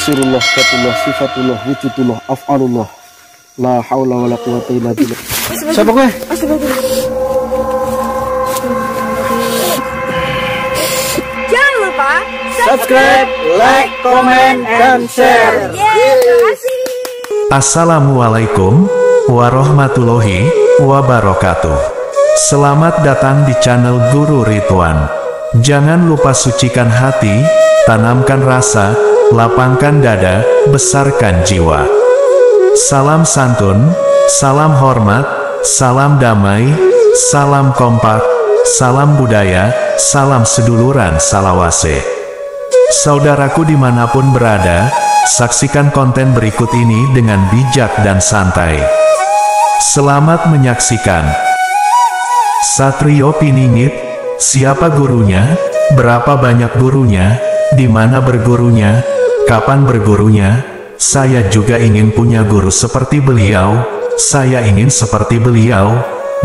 unsurullah, katullah, sifatullah, wujudullah, af'alullah. La haula wa la quwata illa billah. Siapa gue? Jangan lupa Subscribe, like, comment, and share. Terima kasih. Assalamualaikum warahmatullahi wabarakatuh. Selamat datang di channel Guru Ridwan. Jangan lupa sucikan hati, tanamkan rasa, lapangkan dada, besarkan jiwa. Salam santun, salam hormat, salam damai, salam kompak, salam budaya, salam seduluran salawase. Saudaraku dimanapun berada, saksikan konten berikut ini dengan bijak dan santai. Selamat menyaksikan. Satrio Piningit, siapa gurunya, berapa banyak gurunya, di mana bergurunya, kapan bergurunya. Saya juga ingin punya guru seperti beliau, saya ingin seperti beliau.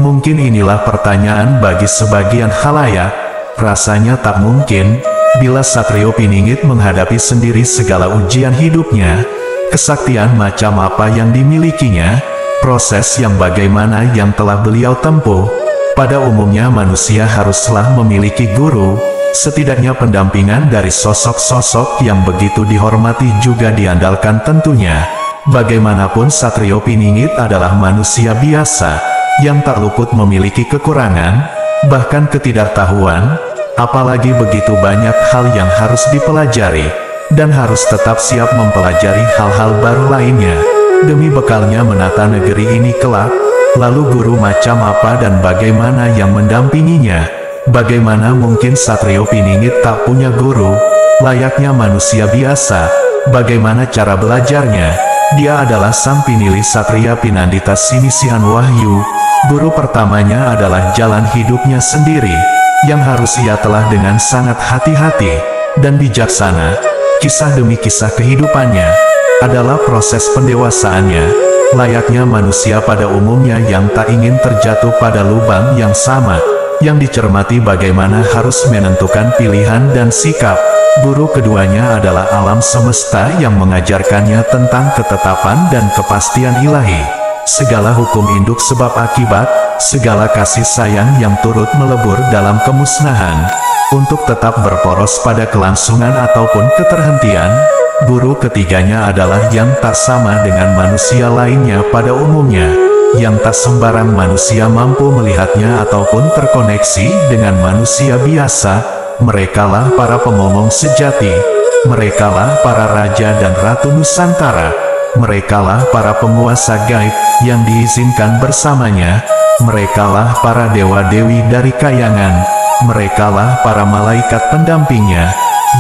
Mungkin inilah pertanyaan bagi sebagian khalayak. Rasanya tak mungkin, bila Satrio Piningit menghadapi sendiri segala ujian hidupnya, kesaktian macam apa yang dimilikinya, proses yang bagaimana yang telah beliau tempuh. Pada umumnya manusia haruslah memiliki guru, setidaknya pendampingan dari sosok-sosok yang begitu dihormati juga diandalkan tentunya. Bagaimanapun Satrio Piningit adalah manusia biasa, yang tak luput memiliki kekurangan, bahkan ketidaktahuan, apalagi begitu banyak hal yang harus dipelajari, dan harus tetap siap mempelajari hal-hal baru lainnya, demi bekalnya menata negeri ini kelak. Lalu guru macam apa dan bagaimana yang mendampinginya? Bagaimana mungkin Satrio Piningit tak punya guru? Layaknya manusia biasa, bagaimana cara belajarnya? Dia adalah sang pinilih Satria Pinandita Sinisihan Wahyu. Guru pertamanya adalah jalan hidupnya sendiri, yang harus ia telah dengan sangat hati-hati dan bijaksana. Kisah demi kisah kehidupannya adalah proses pendewasaannya. Layaknya manusia pada umumnya yang tak ingin terjatuh pada lubang yang sama, yang dicermati bagaimana harus menentukan pilihan dan sikap. Guru keduanya adalah alam semesta yang mengajarkannya tentang ketetapan dan kepastian ilahi. Segala hukum induk sebab akibat, segala kasih sayang yang turut melebur dalam kemusnahan. Untuk tetap berporos pada kelangsungan ataupun keterhentian, guru ketiganya adalah yang tak sama dengan manusia lainnya pada umumnya, yang tak sembarang manusia mampu melihatnya ataupun terkoneksi dengan manusia biasa. Merekalah para pengomong sejati, merekalah para raja dan ratu Nusantara, merekalah para penguasa gaib yang diizinkan bersamanya, merekalah para dewa-dewi dari kayangan, merekalah para malaikat pendampingnya,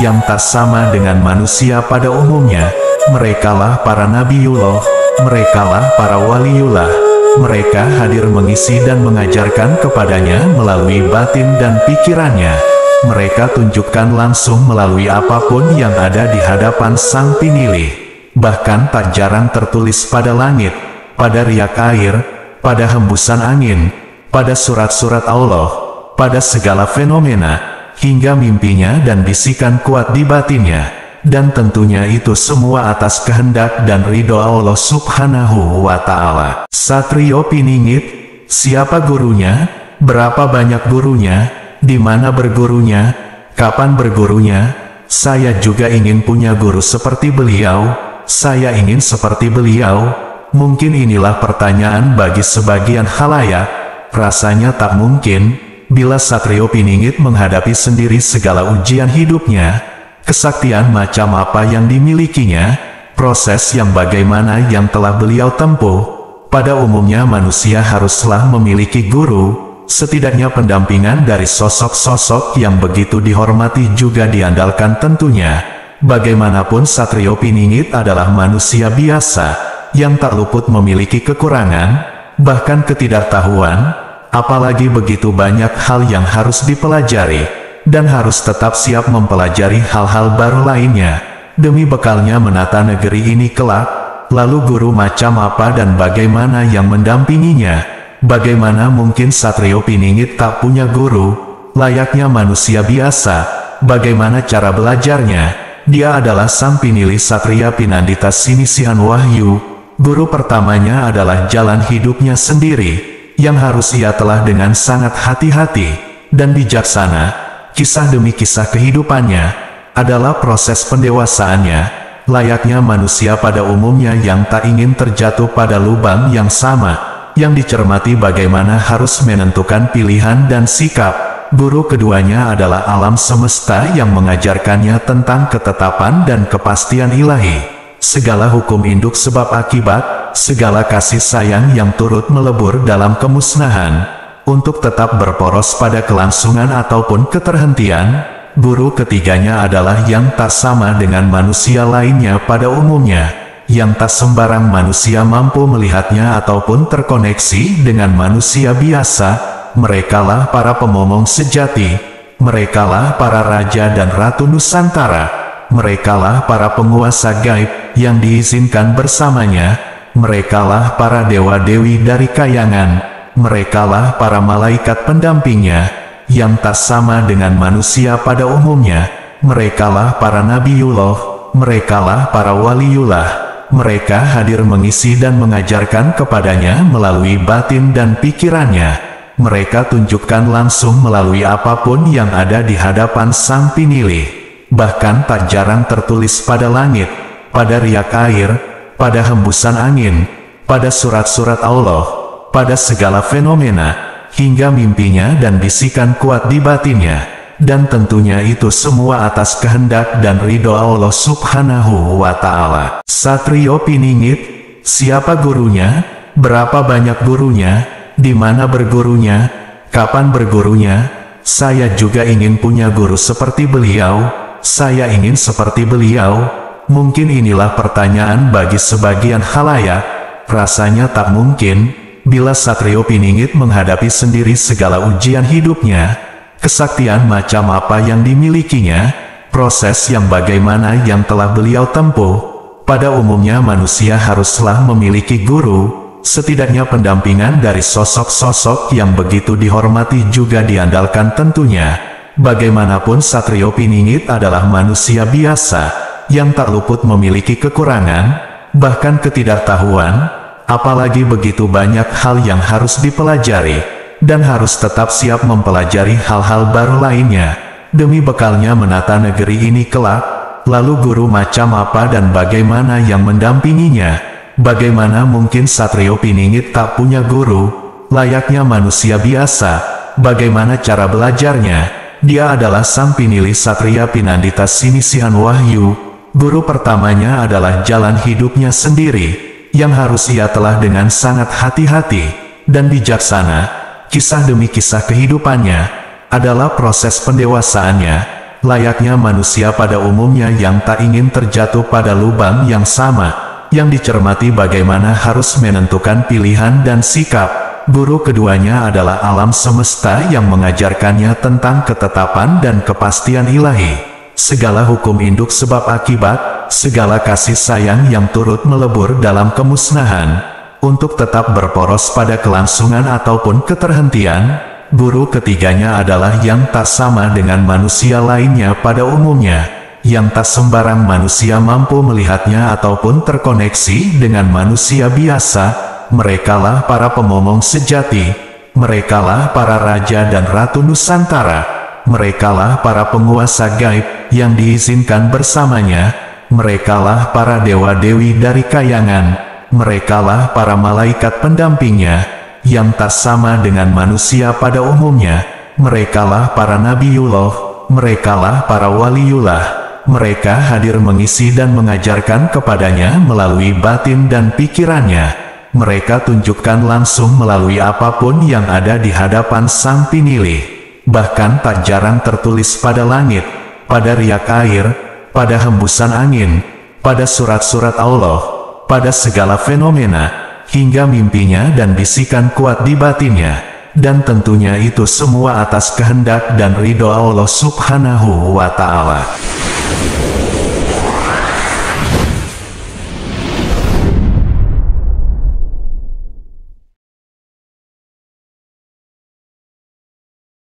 yang tak sama dengan manusia pada umumnya. Merekalah para nabiullah, merekalah para waliullah. Mereka hadir mengisi dan mengajarkan kepadanya melalui batin dan pikirannya. Mereka tunjukkan langsung melalui apapun yang ada di hadapan sang pinilih. Bahkan tak jarang tertulis pada langit, pada riak air, pada hembusan angin, pada surat-surat Allah, pada segala fenomena, hingga mimpinya dan bisikan kuat di batinnya. Dan tentunya itu semua atas kehendak dan ridho Allah Subhanahu wa Ta'ala. Satrio Piningit, siapa gurunya, berapa banyak gurunya, di mana bergurunya, kapan bergurunya. Saya juga ingin punya guru seperti beliau, saya ingin seperti beliau. Mungkin inilah pertanyaan bagi sebagian khalayak. Rasanya tak mungkin, bila Satrio Piningit menghadapi sendiri segala ujian hidupnya, kesaktian macam apa yang dimilikinya, proses yang bagaimana yang telah beliau tempuh. Pada umumnya manusia haruslah memiliki guru, setidaknya pendampingan dari sosok-sosok yang begitu dihormati juga diandalkan tentunya. Bagaimanapun Satrio Piningit adalah manusia biasa, yang tak luput memiliki kekurangan, bahkan ketidaktahuan, apalagi begitu banyak hal yang harus dipelajari, dan harus tetap siap mempelajari hal-hal baru lainnya, demi bekalnya menata negeri ini kelak. Lalu guru macam apa dan bagaimana yang mendampinginya? Bagaimana mungkin Satrio Piningit tak punya guru? Layaknya manusia biasa, bagaimana cara belajarnya? Dia adalah sang pinilih Satria Pinandita Sinisihan Wahyu. Guru pertamanya adalah jalan hidupnya sendiri, yang harus ia telah dengan sangat hati-hati dan bijaksana. Kisah demi kisah kehidupannya adalah proses pendewasaannya, layaknya manusia pada umumnya yang tak ingin terjatuh pada lubang yang sama, yang dicermati bagaimana harus menentukan pilihan dan sikap. Guru keduanya adalah alam semesta yang mengajarkannya tentang ketetapan dan kepastian ilahi. Segala hukum induk sebab akibat, segala kasih sayang yang turut melebur dalam kemusnahan, untuk tetap berporos pada kelangsungan ataupun keterhentian. Guru ketiganya adalah yang tak sama dengan manusia lainnya pada umumnya, yang tak sembarang manusia mampu melihatnya ataupun terkoneksi dengan manusia biasa. Merekalah para pemomong sejati, merekalah para raja dan ratu Nusantara, merekalah para penguasa gaib yang diizinkan bersamanya, merekalah para dewa-dewi dari kayangan, merekalah para malaikat pendampingnya, yang tak sama dengan manusia pada umumnya, merekalah para nabiullah, merekalah para waliullah. Mereka hadir mengisi dan mengajarkan kepadanya melalui batin dan pikirannya. Mereka tunjukkan langsung melalui apapun yang ada di hadapan sang pinilih. Bahkan tak jarang tertulis pada langit, pada riak air, pada hembusan angin, pada surat-surat Allah, pada segala fenomena, hingga mimpinya dan bisikan kuat di batinnya. Dan tentunya itu semua atas kehendak dan ridho Allah Subhanahu wa Ta'ala. Satrio Piningit, siapa gurunya? Berapa banyak gurunya? Di mana bergurunya? Kapan bergurunya? Saya juga ingin punya guru seperti beliau. Saya ingin seperti beliau. Mungkin inilah pertanyaan bagi sebagian khalayak. Rasanya tak mungkin, bila Satrio Piningit menghadapi sendiri segala ujian hidupnya. Kesaktian macam apa yang dimilikinya, proses yang bagaimana yang telah beliau tempuh. Pada umumnya manusia haruslah memiliki guru, setidaknya pendampingan dari sosok-sosok yang begitu dihormati juga diandalkan tentunya. Bagaimanapun Satrio Piningit adalah manusia biasa, yang tak luput memiliki kekurangan, bahkan ketidaktahuan, apalagi begitu banyak hal yang harus dipelajari, dan harus tetap siap mempelajari hal-hal baru lainnya, demi bekalnya menata negeri ini kelak. Lalu guru macam apa dan bagaimana yang mendampinginya? Bagaimana mungkin Satrio Piningit tak punya guru? Layaknya manusia biasa, bagaimana cara belajarnya? Dia adalah sang pinilih Satria Pinandita Sinisihan Wahyu. Guru pertamanya adalah jalan hidupnya sendiri, yang harus ia telah dengan sangat hati-hati dan bijaksana. Kisah demi kisah kehidupannya adalah proses pendewasaannya, layaknya manusia pada umumnya yang tak ingin terjatuh pada lubang yang sama, yang dicermati bagaimana harus menentukan pilihan dan sikap. Guru keduanya adalah alam semesta yang mengajarkannya tentang ketetapan dan kepastian ilahi. Segala hukum induk sebab akibat, segala kasih sayang yang turut melebur dalam kemusnahan, untuk tetap berporos pada kelangsungan ataupun keterhentian. Guru ketiganya adalah yang tak sama dengan manusia lainnya pada umumnya, yang tak sembarang manusia mampu melihatnya ataupun terkoneksi dengan manusia biasa. Merekalah para pemomong sejati, merekalah para raja dan ratu Nusantara, merekalah para penguasa gaib yang diizinkan bersamanya, merekalah para dewa-dewi dari kayangan, merekalah para malaikat pendampingnya, yang tak sama dengan manusia pada umumnya, merekalah para nabiullah, merekalah para waliullah. Mereka hadir mengisi dan mengajarkan kepadanya melalui batin dan pikirannya. Mereka tunjukkan langsung melalui apapun yang ada di hadapan sang pinilih. Bahkan tak jarang tertulis pada langit, pada riak air, pada hembusan angin, pada surat-surat Allah, pada segala fenomena, hingga mimpinya dan bisikan kuat di batinnya. Dan tentunya itu semua atas kehendak dan ridho Allah Subhanahu wa Ta'ala.